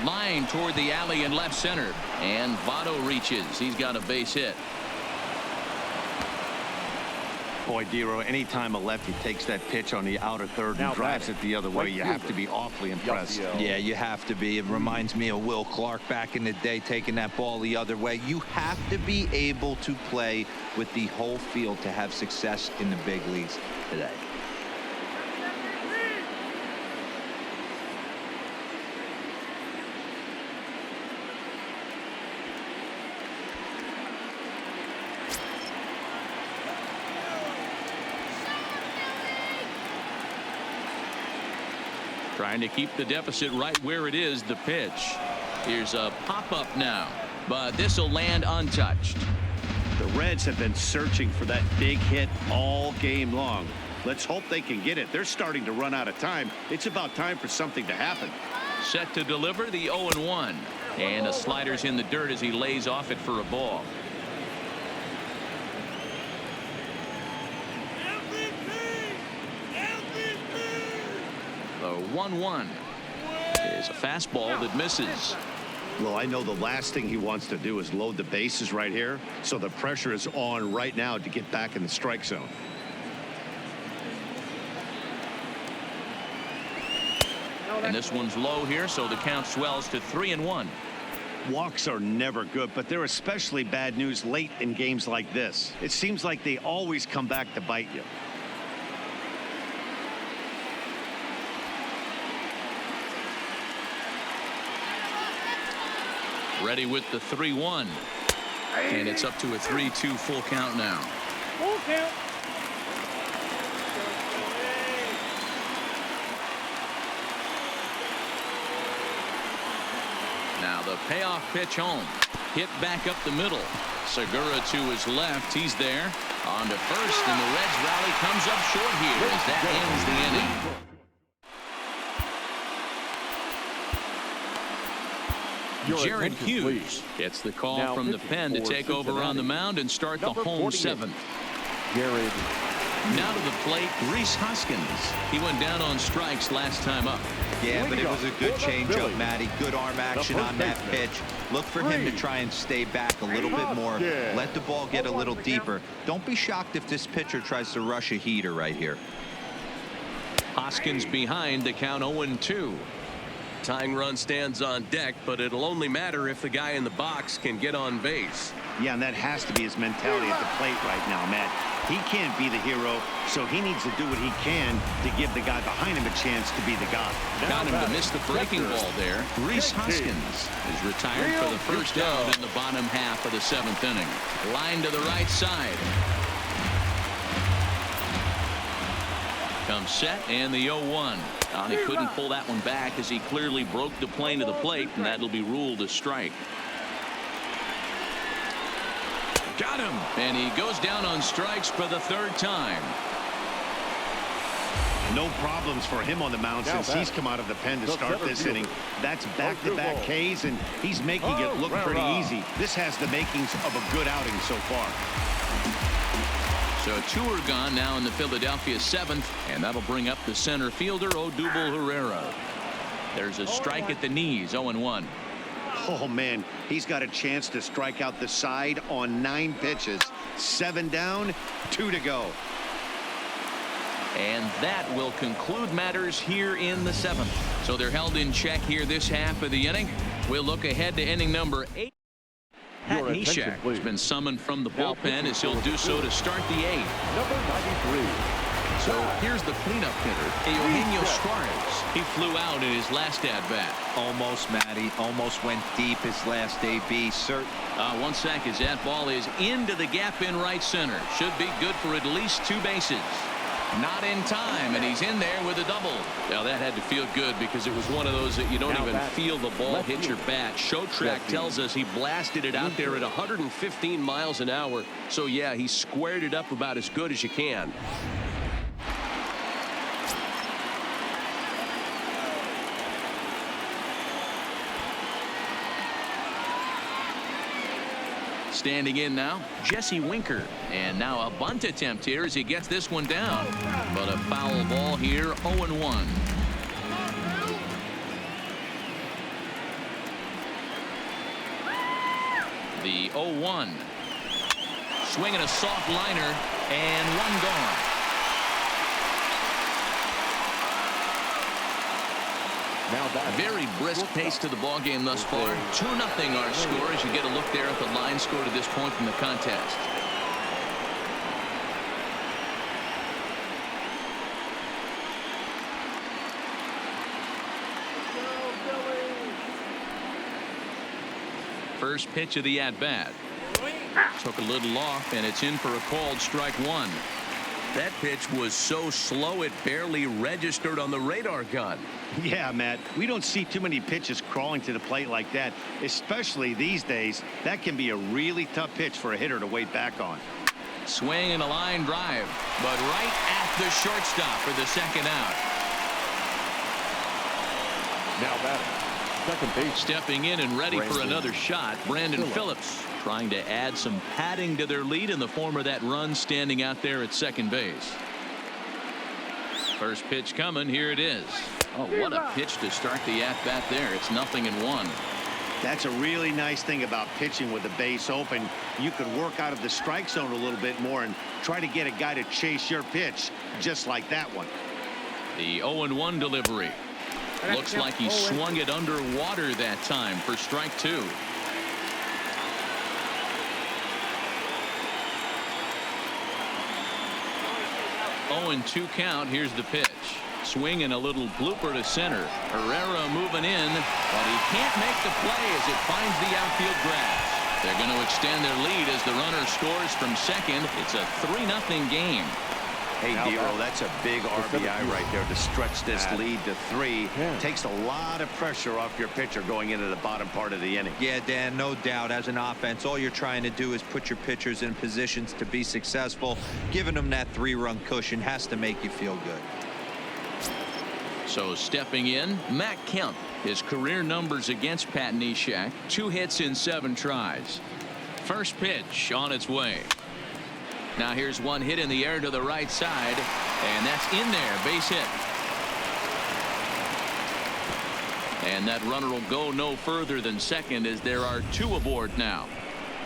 Line toward the alley in left center, and Votto reaches. He's got a base hit. Boy, Dero, anytime a lefty takes that pitch on the outer third and drives it the other way, you have to be awfully impressed. Yeah, you have to be. It reminds me of Will Clark back in the day taking that ball the other way. You have to be able to play with the whole field to have success in the big leagues today. Trying to keep the deficit right where it is. The pitch. Here's a pop-up now, but this will land untouched. The Reds have been searching for that big hit all game long. Let's hope they can get it. They're starting to run out of time. It's about time for something to happen. Set to deliver the 0-1, and a slider's in the dirt as he lays off it for a ball. The 1-1 is a fastball that misses. Well, I know the last thing he wants to do is load the bases right here, so the pressure is on right now to get back in the strike zone. And this one's low here, so the count swells to 3-1. Walks are never good, but they're especially bad news late in games like this. It seems like they always come back to bite you. Ready with the 3-1. And it's up to a 3-2 full count now. Full count. Now the payoff pitch home. Hit back up the middle. Segura to his left. He's there. On to first, and the Reds rally comes up short here as that ends the inning. Jared Hughes gets the call now from the pen to take over on the mound and start the home seventh. Jared. Now to the plate, Rhys Hoskins. He went down on strikes last time up. Yeah, but it was a good changeup, Matty. Good arm action on that pitch. Look for him to try and stay back a little bit more. Let the ball get a little deeper. Don't be shocked if this pitcher tries to rush a heater right here. Hoskins behind, the count 0-2. Tying run stands on deck, but it'll only matter if the guy in the box can get on base. Yeah, and that has to be his mentality at the plate right now, Matt. He can't be the hero, so he needs to do what he can to give the guy behind him a chance to be the guy. Got him to miss the breaking ball there. Rhys Hoskins is retired for the first out in the bottom half of the seventh inning. Line to the right side. Comes set and the 0-1. He couldn't pull that one back as he clearly broke the plane of the plate, and that'll be ruled a strike. Got him, and he goes down on strikes for the third time. No problems for him on the mound since he's come out of the pen to start this inning. That's back-to-back Ks, and he's making it look pretty easy. This has the makings of a good outing so far. So two are gone now in the Philadelphia seventh, and that'll bring up the center fielder, Odubel Herrera. There's a strike at the knees, 0-1. Oh, man, he's got a chance to strike out the side on 9 pitches. 7 down, 2 to go. And that will conclude matters here in the seventh. So they're held in check here this half of the inning. We'll look ahead to inning number 8. Pat Neshek has been summoned from the bullpen as he'll do so to start the 8th. Number 93. So here's the cleanup hitter, Eugenio Suarez. He flew out in his last at-bat. Almost, Matty. Almost went deep his last AB. 1 sec as that ball is into the gap in right center. Should be good for at least 2 bases. Not in time, and he's in there with a double. Now that had to feel good because it was one of those that you don't even feel the ball hit your bat. Show track tells us he blasted it out there at 115 miles an hour. So yeah, he squared it up about as good as you can. Standing in now, Jesse Winker. And now a bunt attempt here as he gets this one down. But a foul ball here, 0-1. The 0-1. Swinging a soft liner, and one gone. Very brisk pace to the ball game thus far. 2-0 our score as you get a look there at the line score to this point in the contest. First pitch of the at-bat. Took a little off, and it's in for a called strike 1. That pitch was so slow it barely registered on the radar gun. Yeah, Matt, we don't see too many pitches crawling to the plate like that, especially these days. That can be a really tough pitch for a hitter to wait back on. Swing and a line drive, but right at the shortstop for the second out. Now batting, second base. Stepping in and ready for another shot, Brandon Phillips. Trying to add some padding to their lead in the form of that run standing out there at second base. First pitch coming. Here it is. Oh, what a pitch to start the at-bat there. It's 0-1. That's a really nice thing about pitching with the base open. You can work out of the strike zone a little bit more and try to get a guy to chase your pitch, just like that one. The 0-1 delivery. Looks like he swung it underwater that time for strike 2. 0-2 count. Here's the pitch. Swing and a little blooper to center. Herrera moving in, but he can't make the play as it finds the outfield grass. They're going to extend their lead as the runner scores from second. It's a 3-0 game. Hey, Dero, that's a big RBI right there to stretch this lead to 3. Takes a lot of pressure off your pitcher going into the bottom part of the inning. Yeah, Dan, no doubt. As an offense, all you're trying to do is put your pitchers in positions to be successful. Giving them that 3-run cushion has to make you feel good. So stepping in, Matt Kemp. His career numbers against Pat Neshek, 2 hits in 7 tries. First pitch on its way. Now here's one hit in the air to the right side, and that's in there, base hit. And that runner will go no further than second as there are 2 aboard now.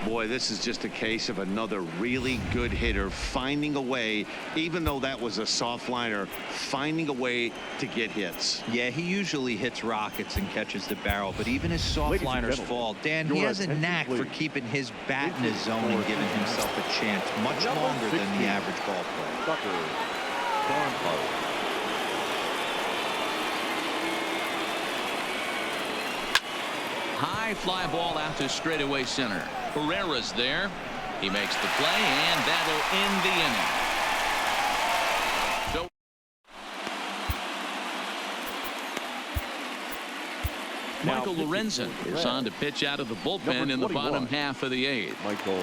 Boy, this is just a case of another really good hitter finding a way, even though that was a soft liner, finding a way to get hits. Yeah, he usually hits rockets and catches the barrel, but even his soft liners fall. Dan, he has a knack for keeping his bat in his zone and giving himself a chance much longer than the average ball player. High fly ball out to straightaway center. Herrera's there. He makes the play, and that'll end the inning. So Michael Lorenzen is on to pitch out of the bullpen in the bottom half of the 8th. Michael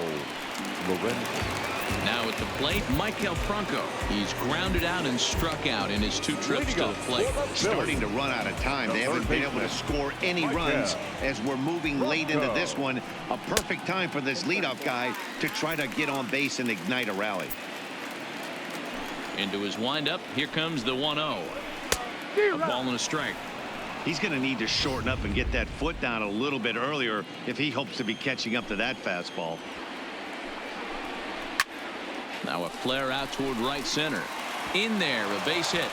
Lorenzen. Now at the plate, Maikel Franco. He's grounded out and struck out in his 2 trips to the plate. Starting to run out of time. They haven't been able to score any runs as we're moving late into this one. A perfect time for this leadoff guy to try to get on base and ignite a rally. Into his windup. Here comes the 1-0. A ball and a strike. He's going to need to shorten up and get that foot down a little bit earlier if he hopes to be catching up to that fastball. Now a flare out toward right center. In there, a base hit.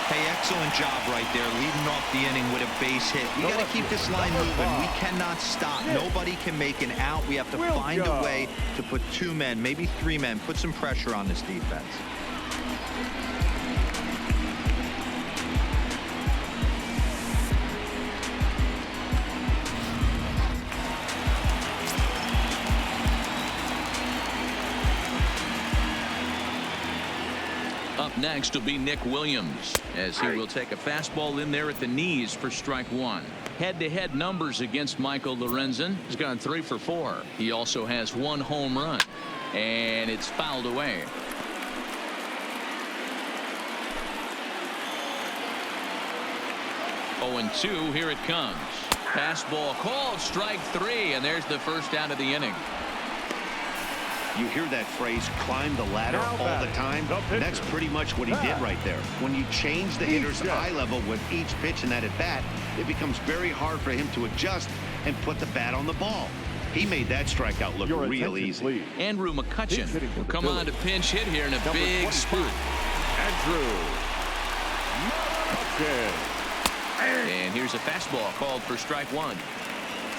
Hey, excellent job right there, leading off the inning with a base hit. We got to keep this line moving. We cannot stop. Nobody can make an out. We have to find a way to put 2 men, maybe 3 men, put some pressure on this defense. Up next will be Nick Williams as he will take a fastball in there at the knees for strike 1. Head-to-head numbers against Michael Lorenzen. He's gone 3 for 4. He also has 1 home run, and it's fouled away. Oh, and 2, here it comes. Fastball called, strike 3, and there's the first out of the inning. You hear that phrase, climb the ladder, all the time. That's pretty much what he did right there. When you change the hitter's eye level with each pitch in that at bat, it becomes very hard for him to adjust and put the bat on the ball. He made that strikeout look real easy. Andrew McCutcheon will come on to pinch hit here in a big spot. Andrew McCutcheon. And here's a fastball called for strike 1.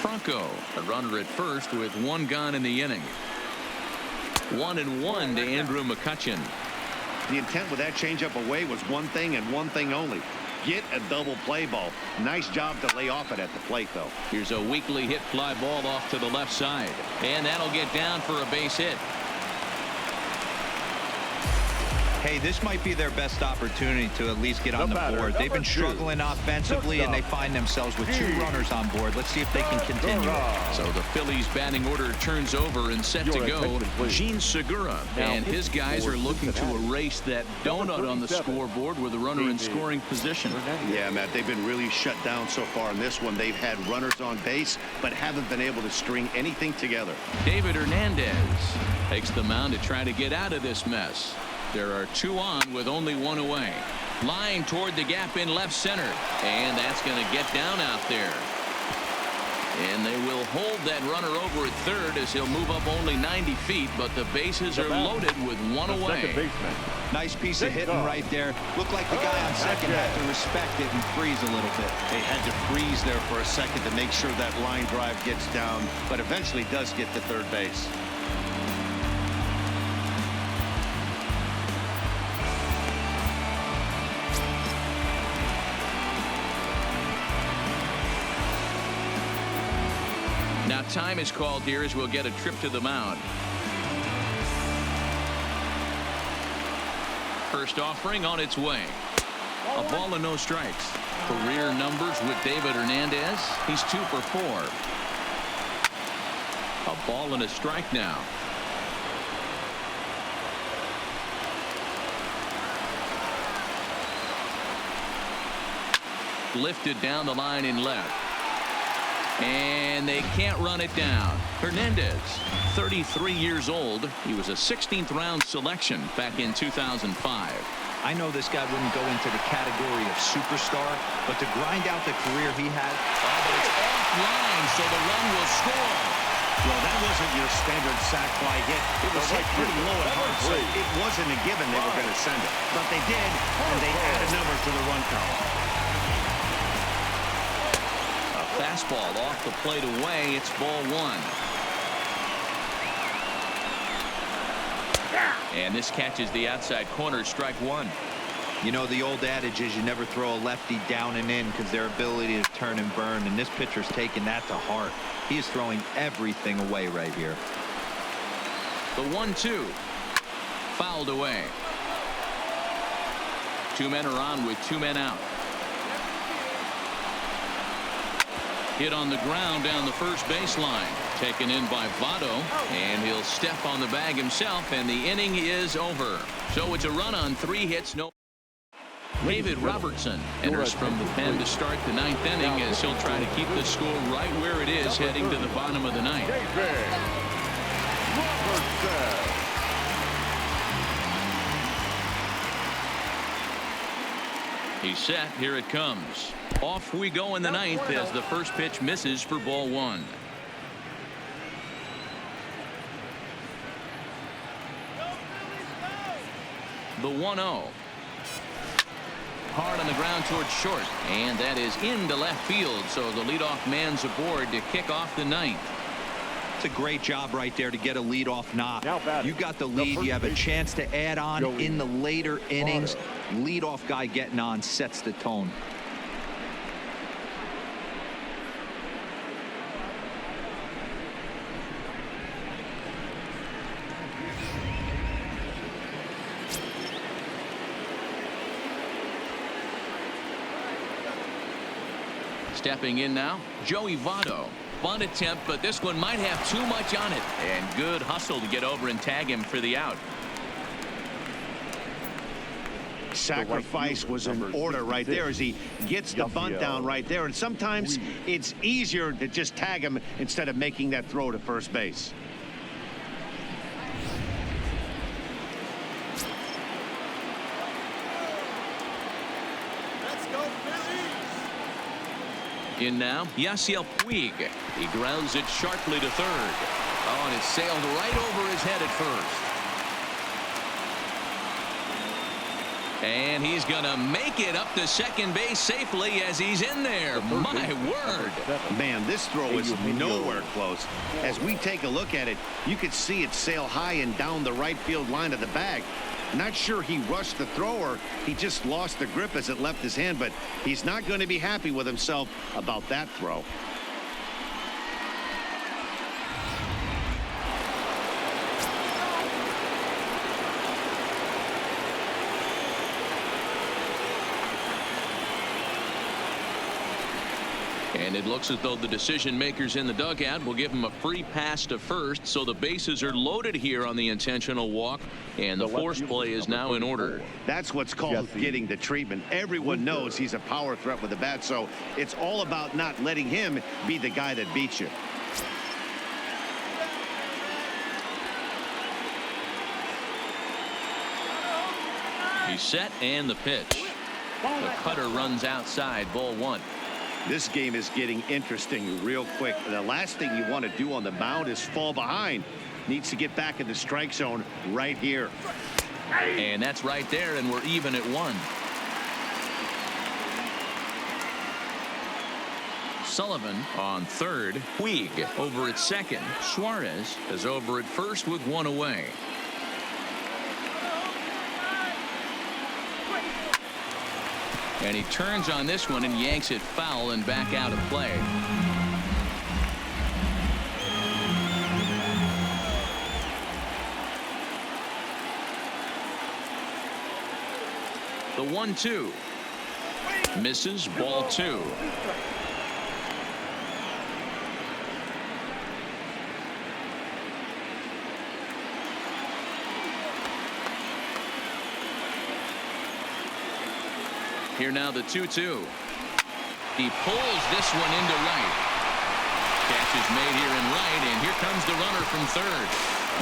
Franco, a runner at first with 1 gone in the inning. 1-1 to Andrew McCutcheon. The intent with that changeup away was one thing and one thing only. Get a double play ball. Nice job to lay off it at the plate, though. Here's a weakly hit fly ball off to the left side. And that'll get down for a base hit. Hey, this might be their best opportunity to at least get on the board. They've been struggling offensively, and they find themselves with 2 runners on board. Let's see if they can continue. So the Phillies batting order turns over and set to go. Gene Segura and his guys are looking to erase that donut on the scoreboard with a runner in scoring position. Yeah, Matt, they've been really shut down so far in this one. They've had runners on base, but haven't been able to string anything together. David Hernandez takes the mound to try to get out of this mess. There are 2 on with only 1 away. Line toward the gap in left center. And that's going to get down out there. And they will hold that runner over at third as he'll move up only 90 feet, but the bases are loaded with one away. Nice piece of hitting right there. Looked like the guy on second had to respect it and freeze a little bit. They had to freeze there for a second to make sure that line drive gets down, but eventually does get to third base. Now time is called here as we'll get a trip to the mound. First offering on its way. A ball and no strikes. Career numbers with David Hernandez. He's 2 for 4. A ball and a strike now. Lifted down the line in left. And they can't run it down. Hernandez, 33 years old. He was a 16th round selection back in 2005. I know this guy wouldn't go into the category of superstar, but to grind out the career he had. But it's offline, so the run will score. Well, that wasn't your standard sac fly hit. It was hit pretty low and hard, so it wasn't a given they were going to send it. But they did, and they add a number to the run count. Fastball off the plate away. It's ball 1. And this catches the outside corner. Strike 1. You know, the old adage is you never throw a lefty down and in because their ability to turn and burn, and this pitcher's taking that to heart. He is throwing everything away right here. The 1-2 fouled away. 2 men are on with 2 men out. Hit on the ground down the first baseline. Taken in by Votto, and he'll step on the bag himself, and the inning is over. So it's a run on 3 hits. No. David Robertson enters from the pen to start the 9th inning as he'll try to keep the score right where it is heading to the bottom of the 9th. He's set. Here it comes. Off we go in the 9th as the first pitch misses for ball 1. The 1-0. Hard on the ground towards short, and that is into left field, so the leadoff man's aboard to kick off the 9th. It's a great job right there to get a leadoff knock. You got the lead. You have a chance to add on in the later innings. Leadoff guy getting on sets the tone. Stepping in now, Joey Votto. Bunt attempt, but this one might have too much on it. And good hustle to get over and tag him for the out. Sacrifice was in order right there as he gets the bunt down right there. And sometimes it's easier to just tag him instead of making that throw to first base. In now, Yasiel Puig. He grounds it sharply to third. Oh, and it sailed right over his head at first. And he's going to make it up to second base safely as he's in there. My word. Man, this throw is nowhere close. As we take a look at it, you could see it sail high and down the right field line of the bag. Not sure he rushed the thrower. He just lost the grip as it left his hand, but he's not going to be happy with himself about that throw. And it looks as though the decision makers in the dugout will give him a free pass to first, so the bases are loaded here on the intentional walk, and the force play is now in order. That's what's called getting the treatment. Everyone knows he's a power threat with the bat, so it's all about not letting him be the guy that beats you. He's set, and the pitch. The cutter runs outside, ball one. This game is getting interesting real quick. The last thing you want to do on the mound is fall behind. Needs to get back in the strike zone right here. And that's right there, and we're even at 1. Sullivan on third. Puig over at second. Suarez is over at first with 1 away. And he turns on this one and yanks it foul and back out of play. The 1-2 misses, ball 2. Here now the 2-2. He pulls this one into right. Catch is made here in right, and here comes the runner from third.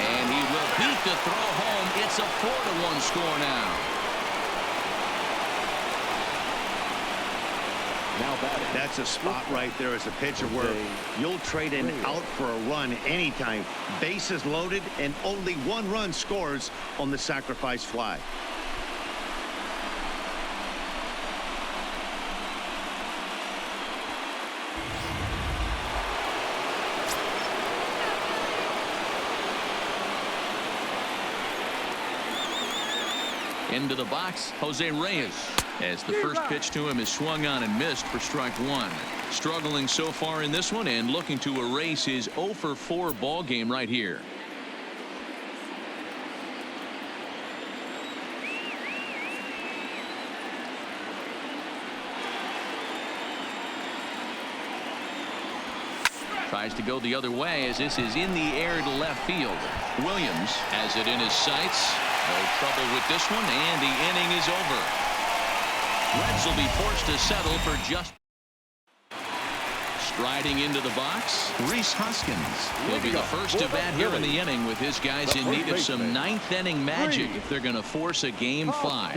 And he will beat the throw home. It's a 4-1 score now. That's a spot right there as a pitcher where you'll trade an out for a run anytime. Bases loaded, and only 1 run scores on the sacrifice fly. Into the box, Jose Reyes, as the first pitch to him is swung on and missed for strike 1. Struggling so far in this one and looking to erase his 0 for 4 ball game right here. Tries to go the other way as this is in the air to left field. Williams has it in his sights. No trouble with this one, and the inning is over. Reds will be forced to settle for just. Striding into the box, Rhys Hoskins. He'll be the first to bat here in the inning with his guys in need of some 9th inning magic if they're going to force a game 5.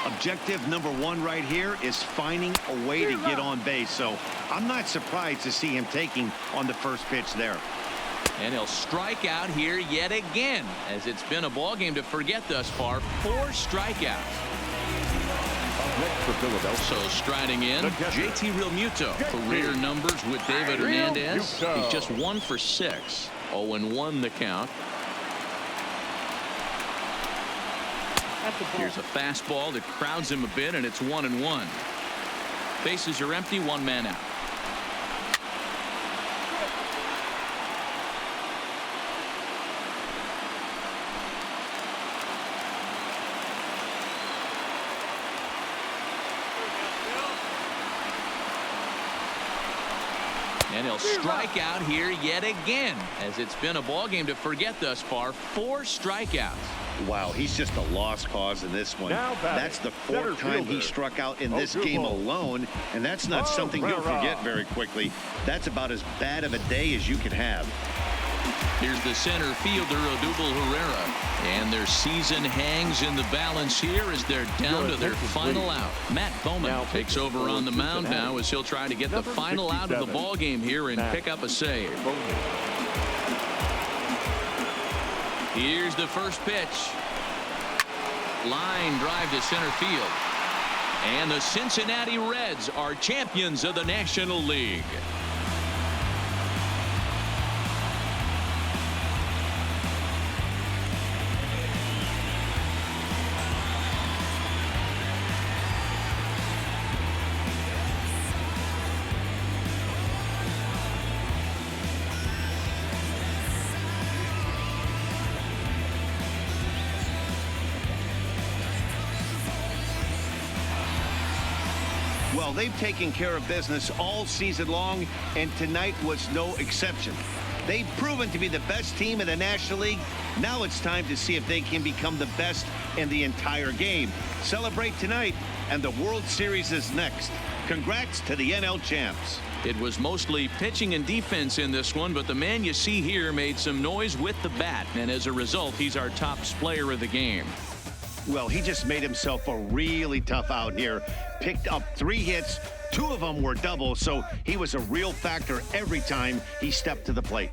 Objective number 1 right here is finding a way to get on base. So I'm not surprised to see him taking on the first pitch there. And he'll strike out here yet again, as it's been a ball game to forget thus far. 4 strikeouts. So striding in, JT Realmuto. Career numbers with David Hernandez. He's just 1 for 6. 0-1 the count. Here's a fastball that crowds him a bit, and it's 1-1. Bases are empty, 1 man out. And he'll strike out here yet again, as it's been a ball game to forget thus far. 4 strikeouts. Wow, he's just a lost cause in this one. That's the 4th time he struck out in this game alone, and that's not something you'll forget very quickly. That's about as bad of a day as you can have. Here's the center fielder, Odubel Herrera, and their season hangs in the balance here as they're down to their final out. Matt Bowman takes over on the mound now as he'll try to get the final out of the ball game here and pick up a save. Here's the first pitch. Line drive to center field. And the Cincinnati Reds are champions of the National League. Well, they've taken care of business all season long, and tonight was no exception. They've proven to be the best team in the National League. Now it's time to see if they can become the best in the entire game. Celebrate tonight, and the World Series is next. Congrats to the NL champs. It was mostly pitching and defense in this one, but the man you see here made some noise with the bat, and as a result, he's our top player of the game. Well, he just made himself a really tough out here. Picked up 3 hits. 2 of them were doubles, so he was a real factor every time he stepped to the plate.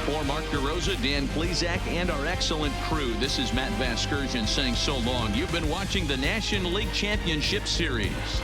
For Mark DeRosa, Dan Plezak, and our excellent crew, this is Matt Vasgersian saying so long. You've been watching the National League Championship Series.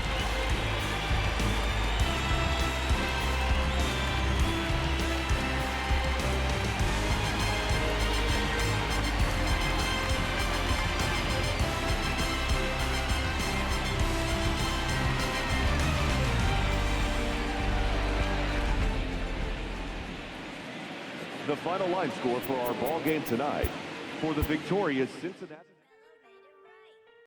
The final line score for our ball game tonight. For the victorious Cincinnati.